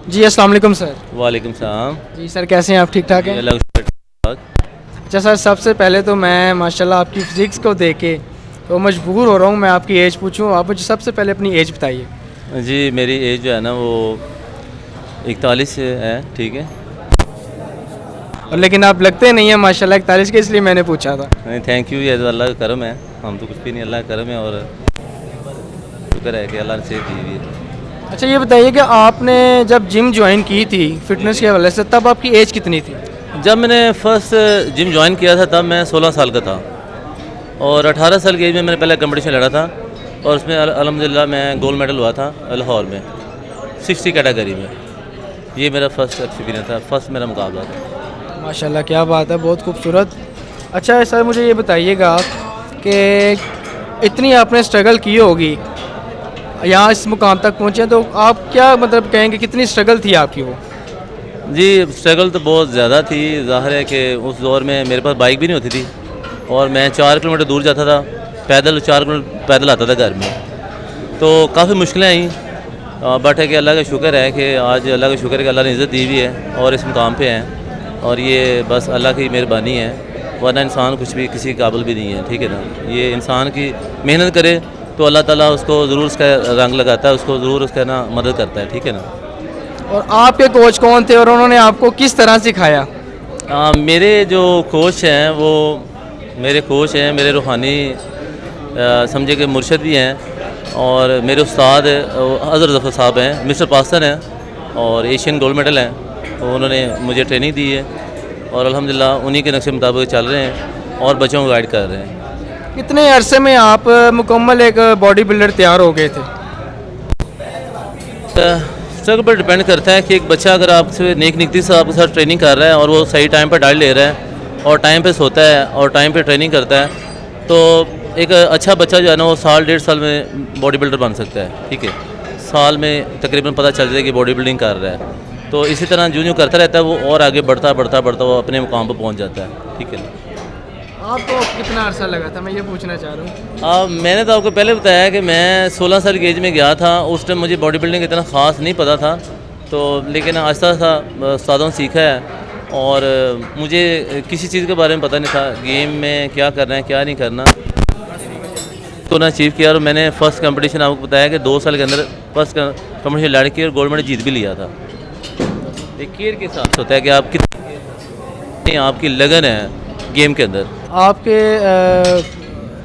जी अस्सलाम वालेकुम सर। वालेकुम सलाम। जी सर, कैसे हैं आप? ठीक ठाक हैं? ये अलग से- अच्छा सर, सबसे पहले तो मैं माशाल्लाह आपकी फिज़िक्स को देख के तो मजबूर हो रहा हूँ मैं आपकी एज पूछूं। आप मुझे सबसे पहले अपनी एज बताइए। जी मेरी एज जो है ना वो 41 है, ठीक है। और लेकिन आप लगते नहीं हैं माशाल्लाह 41 के, इसलिए मैंने पूछा था। नहीं, थैंक यू, ये तो अल्लाह का करम है। हम तो कुछ भी नहीं, अल्लाह का करम है और शुक्र है कि अल्लाह ने सेहत दी हुई है। अच्छा ये बताइए कि आपने जब जिम ज्वाइन की थी फिटनेस के हवाले से, तब आपकी एज कितनी थी? जब मैंने फर्स्ट जिम ज्वाइन किया था तब मैं 16 साल का था और 18 साल की एज में मैंने पहला कंपटीशन लड़ा था और उसमें अल्हम्दुलिल्लाह मैं गोल्ड मेडल हुआ था लाहौर में 60 कैटेगरी में। ये मेरा फर्स्ट एक्सपीरियंस था, फर्स्ट मेरा मुकाबला था। माशाल्लाह क्या बात है, बहुत खूबसूरत। अच्छा सर मुझे ये बताइएगा कि इतनी आपने स्ट्रगल की होगी यहाँ इस मुकाम तक पहुँचे, तो आप क्या मतलब कहेंगे कितनी स्ट्रगल थी आपकी वो? जी स्ट्रगल तो बहुत ज़्यादा थी। ज़ाहिर है कि उस दौर में मेरे पास बाइक भी नहीं होती थी और मैं 4 किलोमीटर दूर जाता था पैदल, 4 किलोमीटर पैदल आता था घर में, तो काफ़ी मुश्किलें आई। बट है कि अल्लाह का शुक्र है कि आज अल्लाह का शुक्र है कि अल्लाह ने इज़्ज़त दी हुई है और इस मुकाम पे हैं और ये बस अल्लाह की मेहरबानी है, वरना इंसान कुछ भी किसी काबिल भी नहीं है, ठीक है ना। ये इंसान की मेहनत करे तो अल्लाह ताला उसको ज़रूर उसका रंग लगाता है, उसको ज़रूर उसका ना मदद करता है, ठीक है ना। और आपके कोच कौन थे और उन्होंने आपको किस तरह सिखाया? मेरे जो कोच हैं वो मेरे कोच हैं, मेरे रूहानी समझे कि मुर्शद भी हैं और मेरे उस्ताद हज़रत ज़फ़र साहब हैं, मिस्टर पास्तर हैं और एशियन गोल्ड मेडल हैं। तो उन्होंने मुझे ट्रेनिंग दी है और अल्हम्दुलिल्लाह उन्हीं के नक्शे मुताबिक चल रहे हैं और बच्चों को गाइड कर रहे हैं। कितने अरसे में आप मुकम्मल एक बॉडी बिल्डर तैयार हो गए थे? स्ट्रगल पर डिपेंड करता है कि एक बच्चा अगर आपसे नेक निकती से आपके साथ ट्रेनिंग कर रहा है और वो सही टाइम पर डाइट ले रहा है और टाइम पे सोता है और टाइम पे ट्रेनिंग करता है, तो एक अच्छा बच्चा जो है ना वो 1.5 साल में बॉडी बिल्डर बन सकता है, ठीक है। साल में तकरीबन पता चल जाए कि बॉडी बिल्डिंग कर रहा है, तो इसी तरह जो करता रहता है वो और आगे बढ़ता बढ़ता बढ़ता वो अपने मुकाम पर पहुँच जाता है, ठीक है। आपको कितना अरसा लगा था, मैं ये पूछना चाह रहा हूँ। मैंने तो आपको पहले बताया कि मैं 16 साल की एज में गया था। उस टाइम मुझे बॉडी बिल्डिंग इतना ख़ास नहीं पता था, तो लेकिन आहिस्ता आहिस्ता उस्तादों से सीखा है और मुझे किसी चीज़ के बारे में पता नहीं था, गेम में क्या करना है क्या नहीं करना, तो ना अचीव किया। और मैंने फ़र्स्ट कंपटीशन आपको बताया कि 2 साल के अंदर फर्स्ट कंपटीशन लड़ के और गोल्ड मेडल जीत भी लिया था। एक केयर के साथ होता है कि आप कितनी आपकी लगन है गेम के अंदर। आपके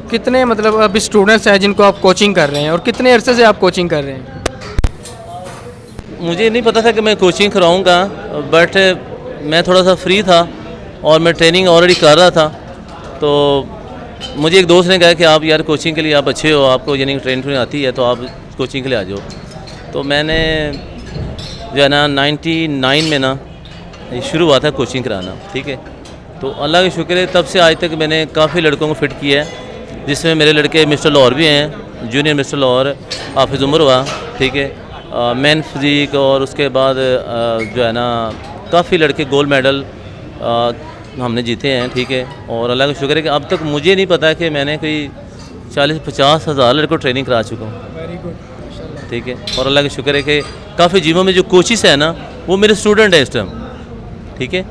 कितने मतलब अभी स्टूडेंट्स हैं जिनको आप कोचिंग कर रहे हैं और कितने अरसे से आप कोचिंग कर रहे हैं? मुझे नहीं पता था कि मैं कोचिंग कराऊंगा, बट मैं थोड़ा सा फ्री था और मैं ट्रेनिंग ऑलरेडी कर रहा था, तो मुझे एक दोस्त ने कहा कि आप यार कोचिंग के लिए आप अच्छे हो, आपको यानी ट्रेनिंग आती है, तो आप कोचिंग के लिए आ जाओ। तो मैंने जो है ना 99 में ना शुरू हुआ था कोचिंग कराना, ठीक है। तो अल्लाह का शुक्र है तब से आज तक मैंने काफ़ी लड़कों को फिट किया है, जिसमें मेरे लड़के मिस्टर लाहौर भी हैं, जूनियर मिस्टर लाहौर हाफिज़ उमर हुआ, ठीक है, मैन फिज़िक, और उसके बाद जो है ना काफ़ी लड़के गोल्ड मेडल हमने जीते हैं, ठीक है। और अल्लाह का शुक्र है कि अब तक मुझे नहीं पता कि मैंने कोई 40-50 हज़ार लड़कों को ट्रेनिंग करा चुका हूँ, वेरी गुड, ठीक है। और अल्लाह का शुक्र है कि काफ़ी जिमों में जो कोचिस है ना वो मेरे स्टूडेंट हैं इस टाइम, ठीक है।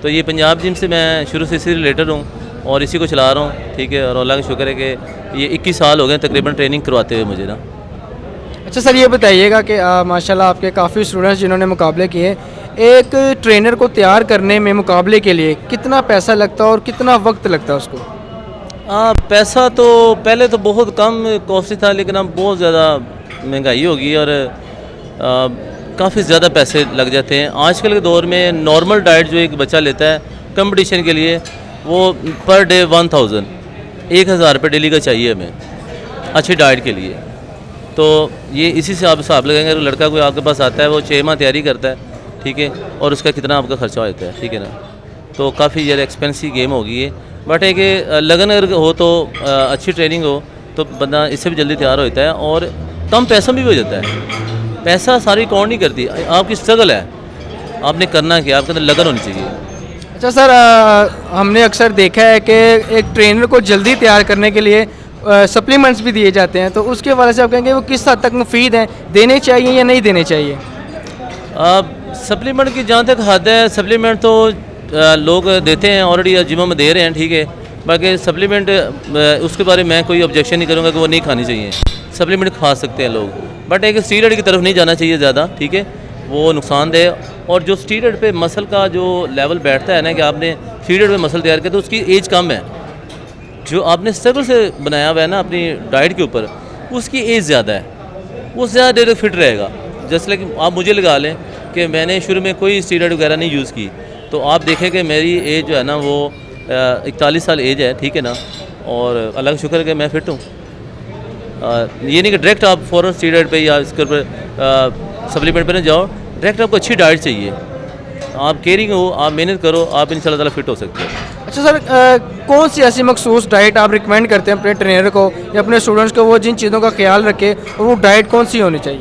तो ये पंजाब जिम से मैं शुरू से इसी रिलेटेड हूँ और इसी को चला रहा हूँ, ठीक है। और अल्लाह का शुक्र है कि ये 21 साल हो गए तकरीबन ट्रेनिंग करवाते हुए मुझे ना। अच्छा सर ये बताइएगा कि माशाल्लाह आपके काफ़ी स्टूडेंट्स जिन्होंने मुकाबले किए, एक ट्रेनर को तैयार करने में मुकाबले के लिए कितना पैसा लगता है और कितना वक्त लगता है उसको? पैसा तो पहले तो बहुत कम कॉस्टली था, लेकिन अब बहुत ज़्यादा महंगाई हो गई और काफ़ी ज़्यादा पैसे लग जाते हैं। आजकल के दौर में नॉर्मल डाइट जो एक बच्चा लेता है कंपटीशन के लिए वो पर डे 1000 रुपये डेली का चाहिए हमें अच्छी डाइट के लिए। तो ये इसी से आप हिसाब लगाएंगे, अगर लड़का कोई आपके पास आता है वो 6 माह तैयारी करता है, ठीक है, और उसका कितना आपका खर्चा होता है, ठीक है ना। तो काफ़ी ज़्यादा एक्सपेंसिव गेम हो गई है, बट है कि लगन अगर हो तो अच्छी ट्रेनिंग हो तो बंदा इससे भी जल्दी तैयार होता है और कम पैसा भी हो जाता है। पैसा सारी काउंट नहीं करती, आपकी स्ट्रगल है, आपने करना क्या, आपके अंदर लगन होनी चाहिए। अच्छा सर हमने अक्सर देखा है कि एक ट्रेनर को जल्दी तैयार करने के लिए सप्लीमेंट्स भी दिए जाते हैं, तो उसके हवाले से आप कहेंगे वो किस हद तक मुफीद हैं, देने चाहिए या नहीं देने चाहिए? सप्लीमेंट की जहाँ तक हद है, सप्लीमेंट तो लोग देते हैं ऑलरेडी, जिमों में दे रहे हैं, ठीक है। बाकी सप्लीमेंट उसके बारे में मैं कोई ऑब्जेक्शन नहीं करूँगा कि वो नहीं खानी चाहिए। सप्लीमेंट खा सकते हैं लोग, बट एक स्टीरॉयड की तरफ नहीं जाना चाहिए ज़्यादा, ठीक है। वो नुकसानदेह, और जो स्टीरॉयड पे मसल का जो लेवल बैठता है ना, कि आपने स्टीरॉयड पे मसल तैयार किया तो उसकी एज कम है। जो आपने स्ट्रगल से बनाया हुआ है ना अपनी डाइट के ऊपर, उसकी एज ज़्यादा है, वो ज़्यादा देर तक फिट रहेगा। जैसे कि आप मुझे लगा लें कि मैंने शुरू में कोई स्टीरॉयड वगैरह नहीं यूज़ की, तो आप देखें कि मेरी एज जो है ना वो 41 साल एज है, ठीक है ना। और अल्लाह का शुक्र है कि मैं फ़िट हूँ। ये नहीं कि डायरेक्ट आप फ़ौरन स्टीरॉयड पे या इसके ऊपर सप्लीमेंट पे ना जाओ। डायरेक्ट आपको अच्छी डाइट चाहिए, आप केयरिंग हो, आप मेहनत करो, आप इंशाल्लाह ताला फिट हो सकते हो। अच्छा सर, कौन सी ऐसी मखसूस डाइट आप रिकमेंड करते हैं अपने ट्रेनर को या अपने स्टूडेंट्स को, वो जिन चीज़ों का ख्याल रखे, और वो डाइट कौन सी होनी चाहिए?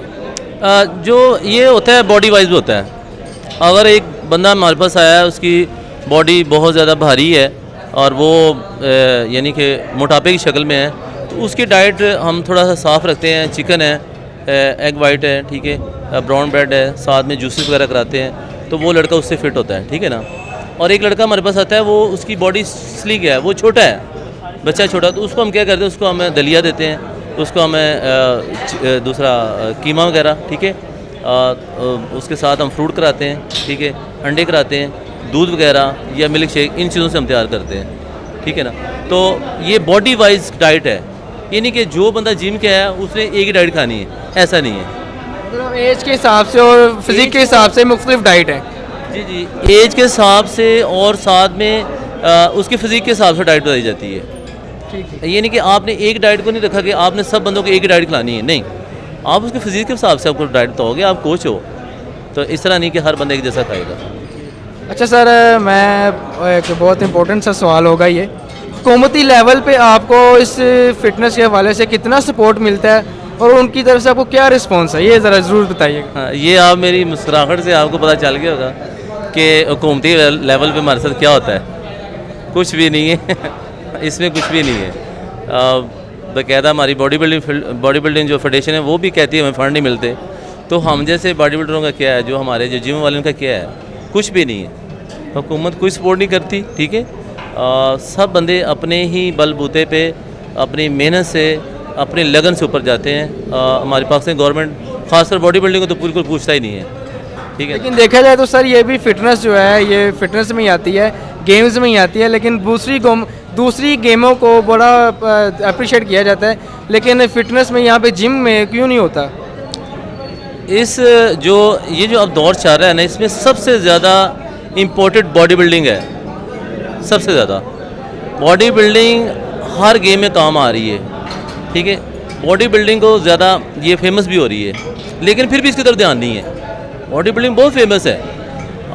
जो ये होता है बॉडी वाइज भी होता है। अगर एक बंदा हमारे पास आया है, उसकी बॉडी बहुत ज़्यादा भारी है और वो यानी कि मोटापे की शक्ल में है, तो उसकी डाइट हम थोड़ा सा साफ़ रखते हैं। चिकन है, एग वाइट है, ठीक है, ब्राउन ब्रेड है, साथ में जूसेस वगैरह कराते हैं, तो वो लड़का उससे फिट होता है, ठीक है ना। और एक लड़का हमारे पास आता है, वो उसकी बॉडी स्लिक है, वो छोटा है, बच्चा छोटा, तो उसको हम क्या करते हैं, उसको हमें दलिया देते हैं, उसको हमें दूसरा कीमा वगैरह, ठीक है। उसके साथ हम फ्रूट कराते हैं, ठीक है, अंडे कराते हैं, दूध वगैरह या मिल्क शेक, इन चीज़ों से हम तैयार करते हैं, ठीक है ना। तो ये बॉडी वाइज डाइट है, ये नहीं कि जो बंदा जिम के आया उसने एक ही डाइट खानी है, ऐसा नहीं है। मतलब एज के हिसाब से और फिजिक के हिसाब से मुख्तलिफ डाइट है। जी जी, एज के हिसाब से और साथ में उसकी फिजिक के हिसाब से डाइट बताई जाती है। ठीक है। ये नहीं कि आपने एक डाइट को नहीं रखा कि आपने सब बंदों को एक ही डाइट खिलानी है, नहीं, आप उसके फिजिक के हिसाब से आपको डाइट बताओगे, आप कोच हो, तो इस तरह नहीं कि हर बंदे एक जैसा खाएगा। अच्छा सर, मैं एक बहुत इंपॉर्टेंट सा सवाल होगा ये, हुकूमती लेवल पे आपको इस फिटनेस के हवाले से कितना सपोर्ट मिलता है और उनकी तरफ से आपको क्या रिस्पॉन्स है, ये ज़रा ज़रूर बताइएगा। हाँ, ये आप मेरी मुस्कुराहट से आपको पता चल गया होगा कि हुकूमती लेवल पे हमारे साथ क्या होता है। कुछ भी नहीं है इसमें कुछ भी नहीं है। बाकायदा हमारी बॉडी बिल्डिंग जो फेडरेशन है वो भी कहती है हमें फंड नहीं मिलते, तो हम जैसे बॉडी बिल्डरों का क्या है, जो हमारे जो जिम वालों का क्या है, कुछ भी नहीं है। हुकूमत कोई सपोर्ट नहीं करती, ठीक है। सब बंदे अपने ही बलबूते पे अपनी मेहनत से, अपनी लगन से ऊपर जाते हैं। हमारे पाकिस्तान गवर्नमेंट खासकर बॉडी बिल्डिंग को तो बिल्कुल पूछता ही नहीं है, ठीक है। लेकिन देखा जाए तो सर, ये भी फिटनेस जो है ये फिटनेस में ही आती है, गेम्स में ही आती है, लेकिन दूसरी गेमों को बड़ा अप्रिशिएट किया जाता है, लेकिन फिटनेस में यहाँ पे जिम में क्यों नहीं होता? ये जो अब दौर चल रहा है ना, इसमें सबसे ज़्यादा इम्पोर्टेंट बॉडी बिल्डिंग है। सबसे ज़्यादा बॉडी बिल्डिंग हर गेम में काम आ रही है, ठीक है। बॉडी बिल्डिंग को ज़्यादा ये फेमस भी हो रही है, लेकिन फिर भी इसकी तरफ ध्यान नहीं है। बॉडी बिल्डिंग बहुत फेमस है।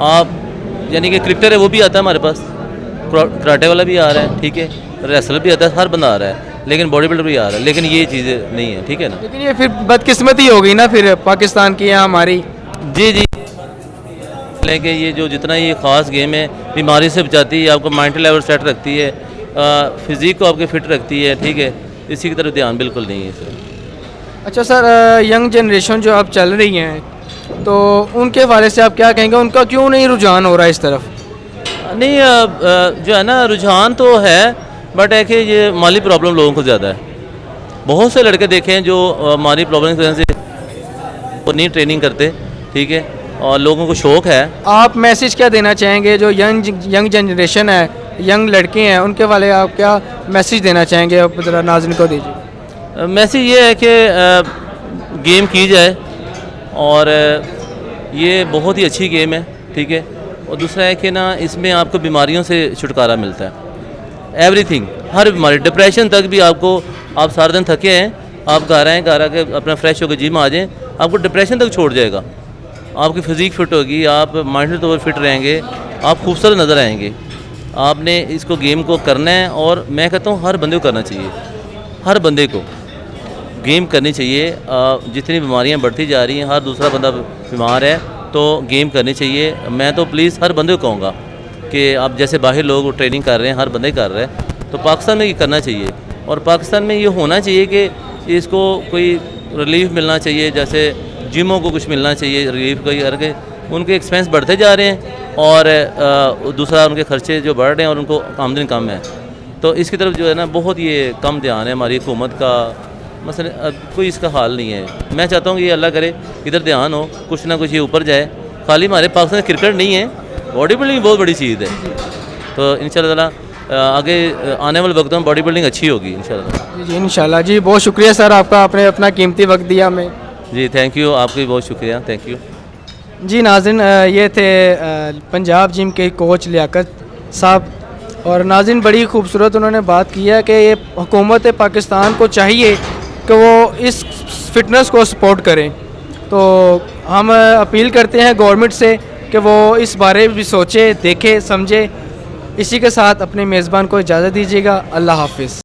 आप यानी कि क्रिकेटर है वो भी आता है हमारे पास, कराटे वाला भी आ रहा है, ठीक है, रेसलर भी आता है, हर बंदा आ रहा है, लेकिन बॉडी बिल्डर भी आ रहा है, लेकिन ये चीज़ें नहीं है, ठीक है ना। लेकिन ये फिर बदकिस्मती हो गई ना फिर पाकिस्तान की या हमारी। जी जी, लेकिन ये जो जितना ये ख़ास गेम है, बीमारी से बचाती है, आपको मेंटल लेवल सेट रखती है, फिज़िक को आपके फिट रखती है, ठीक है, इसी की तरफ ध्यान बिल्कुल नहीं है सर। अच्छा सर, यंग जनरेशन जो अब चल रही हैं, तो उनके हवाले से आप क्या कहेंगे, उनका क्यों नहीं रुझान हो रहा है इस तरफ? नहीं, जो है ना रुझान तो है, बट है कि ये माली प्रॉब्लम लोगों को ज़्यादा है। बहुत से लड़के देखे हैं जो माली प्रॉब्लम की वजह से वो नहीं ट्रेनिंग करते, ठीक है, और लोगों को शौक़ है। आप मैसेज क्या देना चाहेंगे जो यंग जनरेशन है, यंग लड़के हैं, उनके वाले आप क्या मैसेज देना चाहेंगे, आप ज़रा नाज़रीन को दीजिए। मैसेज ये है कि गेम की जाए, और ये बहुत ही अच्छी गेम है, ठीक है। और दूसरा है कि ना इसमें आपको बीमारियों से छुटकारा मिलता है, एवरीथिंग, हर बीमारी, डिप्रेशन तक भी आपको, आप सारा दिन थके हैं, आप घर आएँ, घर आके अपना फ्रेश होकर जिम आ जाएँ, आपको डिप्रेशन तक छोड़ जाएगा, आपकी फ़िज़िक फिट होगी, आप माइंडल तौर पर फिट रहेंगे, आप खूबसूरत नज़र आएंगे। आपने इसको गेम को करना है, और मैं कहता हूँ हर बंदे को करना चाहिए, हर बंदे को गेम करनी चाहिए। जितनी बीमारियां बढ़ती जा रही हैं, हर दूसरा बंदा बीमार है, तो गेम करनी चाहिए। मैं तो प्लीज़ हर बंदे को कहूँगा कि आप जैसे बाहर लोग ट्रेनिंग कर रहे हैं, हर बंदे कर रहे हैं, तो पाकिस्तान में ये करना चाहिए, और पाकिस्तान में ये होना चाहिए कि इसको कोई रिलीफ मिलना चाहिए। जैसे जिमों को कुछ मिलना चाहिए रिलीफ का करके, उनके एक्सपेंस बढ़ते जा रहे हैं और दूसरा उनके खर्चे जो बढ़ रहे हैं और उनको आमदनी कम है। तो इसकी तरफ जो है ना बहुत ये कम ध्यान है हमारी हुकूमत का, मसलन कोई इसका हाल नहीं है। मैं चाहता हूँ कि ये अल्लाह करे इधर ध्यान हो, कुछ ना कुछ ये ऊपर जाए। खाली हमारे पाकिस्तान में क्रिकेट नहीं है, बॉडी बिल्डिंग बहुत बड़ी चीज़ है। तो इंशाल्लाह ताला आगे आने वाले वक्त में बॉडी बिल्डिंग अच्छी होगी इंशाल्लाह। जी इंशाल्लाह। जी बहुत शुक्रिया सर आपका, आपने अपना कीमती वक्त दिया हमें। जी थैंक यू, आपका भी बहुत शुक्रिया, थैंक यू। जी नाज़रीन, ये थे पंजाब जिम के कोच लियाकत साहब। और नाज़रीन बड़ी खूबसूरत उन्होंने बात की है कि ये हुकूमत पाकिस्तान को चाहिए कि वो इस फिटनेस को सपोर्ट करें। तो हम अपील करते हैं गवर्नमेंट से कि वो इस बारे में भी सोचे, देखे, समझे। इसी के साथ अपने मेज़बान को इजाज़त दीजिएगा। अल्लाह हाफिज़।